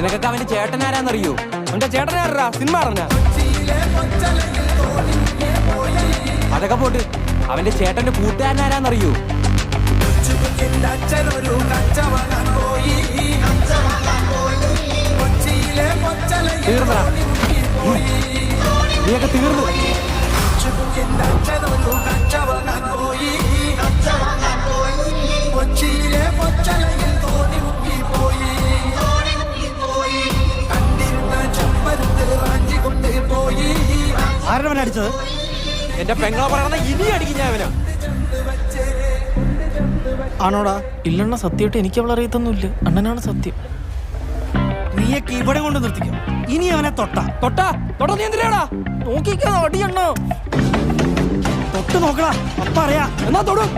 നിനക്കൊക്കെ അവന്റെ ചേട്ടനാരാന്നറിയോ? അവന്റെ ചേട്ടനാരാ? സിനിമ അറിഞ്ഞ അതൊക്കെ പോട്ട് അവന്റെ ചേട്ടന്റെ കൂട്ടുകാരനാരാന്നറിയോ? തീർന്ന നീയൊക്കെ തീർന്നു. ആരുടെ അടിച്ചത്? എന്റെ പെങ്ങളെ പറയണ ഇനി അടിക്കും ഞാൻ അവനാ. ആണോടാ? ഇല്ലണ്ണ, സത്യമായിട്ട് എനിക്ക് അവളെ അറിയത്തൊന്നുമില്ല. അണ്ണനാണ് സത്യം. നീയൊക്കെ ഇവിടെ കൊണ്ട് നിർത്തിക്കും. ഇനി അവനെ തൊട്ടാ നീ എന്തിനാടാ നോക്കിക്കാ അടിയണ്ണോ. തൊട്ട് നോക്കടാ, അപ്പ അറിയാ. എന്നാ തൊടും.